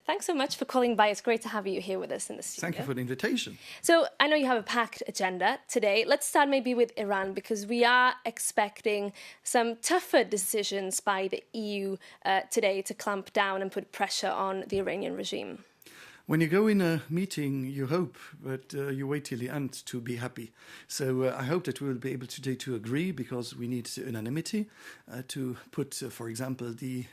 Thanks so much for calling by. It's great to have you here with us in the studio. Thank you for the invitation. So I know you have a packed agenda today. Let's start maybe with Iran, because we are expecting some tougher decisions by the EU today to clamp down and put pressure on the Iranian regime. When you go in a meeting, you hope, but you wait till the end to be happy. So I hope that we will be able today to agree, because we need unanimity to put, for example, the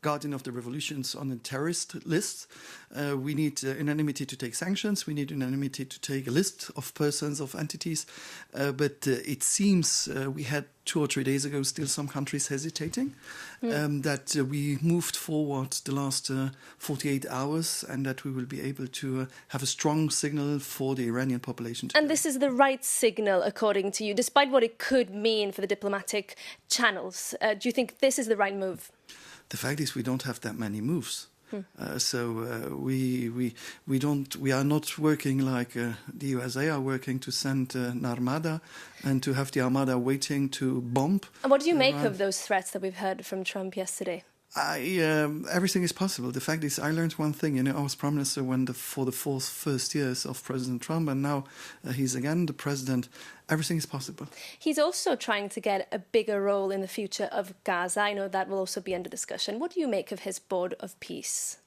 Guardian of the Revolutions on a terrorist list. We need unanimity to take sanctions. We need unanimity to take a list of persons, of entities. But it seems we had 2 or 3 days ago still some countries hesitating, that we moved forward the last 48 hours and that we will be able to have a strong signal for the Iranian population today. And this is the right signal, according to you, despite what it could mean for the diplomatic channels. Do you think this is the right move? The fact is we don't have that many moves. We are not working like the USA are working to send an armada and to have the armada waiting to bomb. And what do you make of those threats that we've heard from Trump yesterday? Everything is possible. The fact is, I learned one thing. I was Prime Minister for the first years of President Trump, and now he's again the president. Everything is possible. He's also trying to get a bigger role in the future of Gaza. I know that will also be under discussion. What do you make of his board of peace?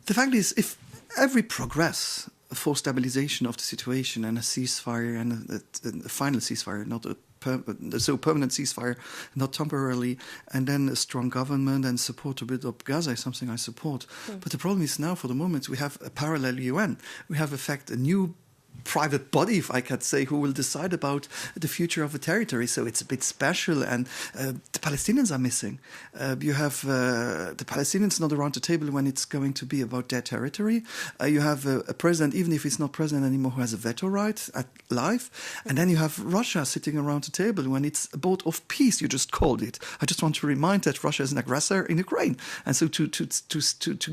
The fact is, if every progress for stabilization of the situation and a ceasefire and a final ceasefire, not a permanent ceasefire, not temporarily, and then a strong government and support to build up Gaza is something I support. But the problem is now, for the moment, we have a parallel UN. We have, in fact, a new private body, if I could say, who will decide about the future of a territory. So it's a bit special, and the Palestinians are missing. You have the Palestinians not around the table when it's going to be about their territory. You have a president, even if he's not president anymore, who has a veto right at life. And then you have Russia sitting around the table when it's a boat of peace, you just called it. I just want to remind that Russia is an aggressor in Ukraine. And so to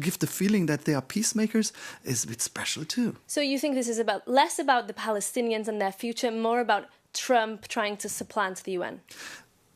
give the feeling that they are peacemakers is a bit special too. So you think this is less about the Palestinians and their future, more about Trump trying to supplant the UN?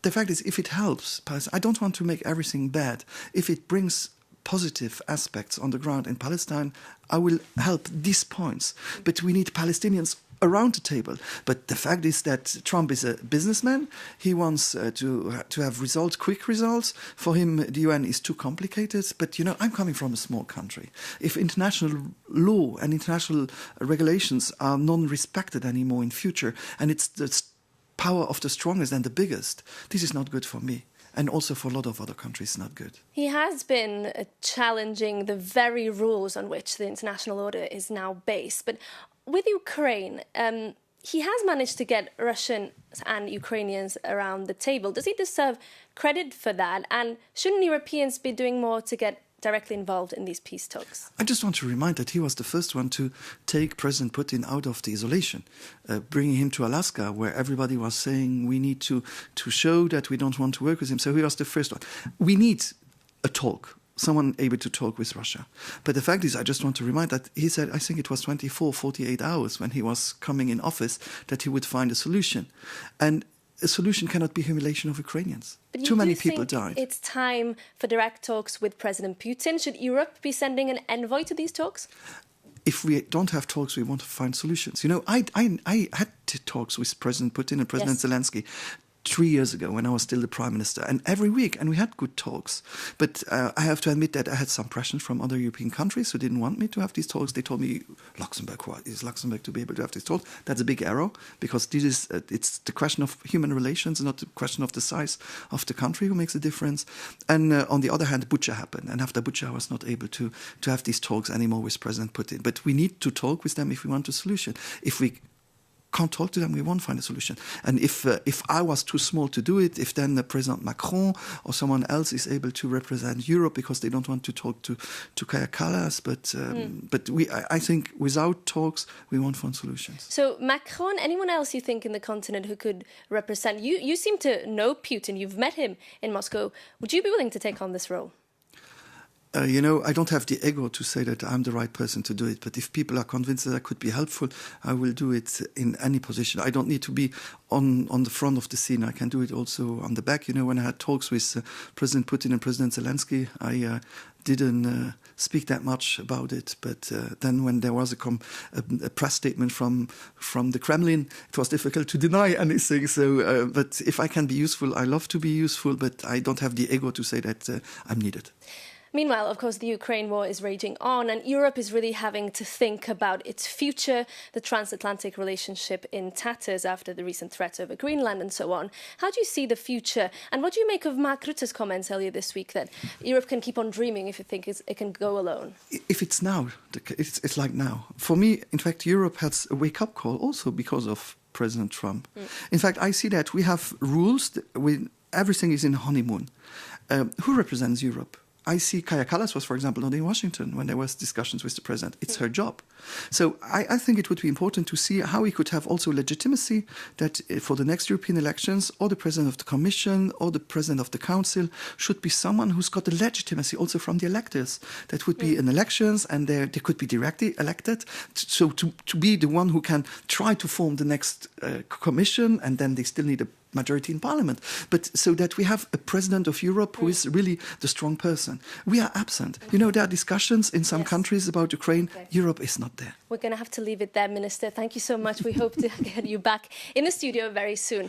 The fact is, if it helps, I don't want to make everything bad. If it brings positive aspects on the ground in Palestine, I will help these points. But we need Palestinians around the table. But the fact is that Trump is a businessman. He wants to have results, quick results. For him, the UN is too complicated. But, I'm coming from a small country. If international law and international regulations are non-respected anymore in future, and it's the power of the strongest and the biggest, this is not good for me. And also for a lot of other countries, not good. He has been challenging the very rules on which the international order is now based. But with Ukraine, he has managed to get Russians and Ukrainians around the table. Does he deserve credit for that? And shouldn't Europeans be doing more to get directly involved in these peace talks? I just want to remind that he was the first one to take President Putin out of the isolation, bringing him to Alaska, where everybody was saying we need to show that we don't want to work with him. So he was the first one. We need a talk. Someone able to talk with Russia. But the fact is, I just want to remind that he said, I think it was 24, 48 hours when he was coming in office, that he would find a solution. And a solution cannot be humiliation of Ukrainians. Too many people died. It's time for direct talks with President Putin. Should Europe be sending an envoy to these talks? If we don't have talks, we want to find solutions. I had talks with President Putin and President Zelensky 3 years ago when I was still the Prime Minister, and every week, and we had good talks. But I have to admit that I had some pressure from other European countries who didn't want me to have these talks. They told me, Luxembourg, why is Luxembourg to be able to have these talks? That's a big error, because this is it's the question of human relations, not the question of the size of the country who makes a difference. And on the other hand, Bucha happened, and after Bucha I was not able to have these talks anymore with President Putin. But we need to talk with them if we want a solution. If we can't talk to them, we won't find a solution. And if I was too small to do it, if then President Macron or someone else is able to represent Europe because they don't want to talk to Kaja Kallas, but I think without talks we won't find solutions. So Macron, anyone else you think in the continent who could represent you? You seem to know Putin. You've met him in Moscow. Would you be willing to take on this role? I don't have the ego to say that I'm the right person to do it. But if people are convinced that I could be helpful, I will do it in any position. I don't need to be on the front of the scene. I can do it also on the back. When I had talks with President Putin and President Zelensky, I didn't speak that much about it. But then when there was a press statement from the Kremlin, it was difficult to deny anything. So, but if I can be useful, I love to be useful, but I don't have the ego to say that I'm needed. Meanwhile, of course, the Ukraine war is raging on, and Europe is really having to think about its future, the transatlantic relationship in tatters after the recent threat over Greenland and so on. How do you see the future? And what do you make of Mark Rutte's comments earlier this week that Europe can keep on dreaming if it thinks it can go alone? If it's now, it's like now. For me, in fact, Europe has a wake-up call also because of President Trump. In fact, I see that we have rules when everything is in honeymoon. Who represents Europe? I see Kaja Kallas was, for example, not in Washington when there was discussions with the president. It's her job. So I think it would be important to see how we could have also legitimacy that for the next European elections, or the president of the Commission or the president of the Council should be someone who's got the legitimacy also from the electors. That would be in elections, and they could be directly elected. So to be the one who can try to form the next Commission, and then they still need a majority in parliament, but so that we have a president of Europe who is really the strong person. We are absent. You know, there are discussions in some countries about Ukraine. Okay. Europe is not there. We're going to have to leave it there, Minister. Thank you so much. We hope to get you back in the studio very soon.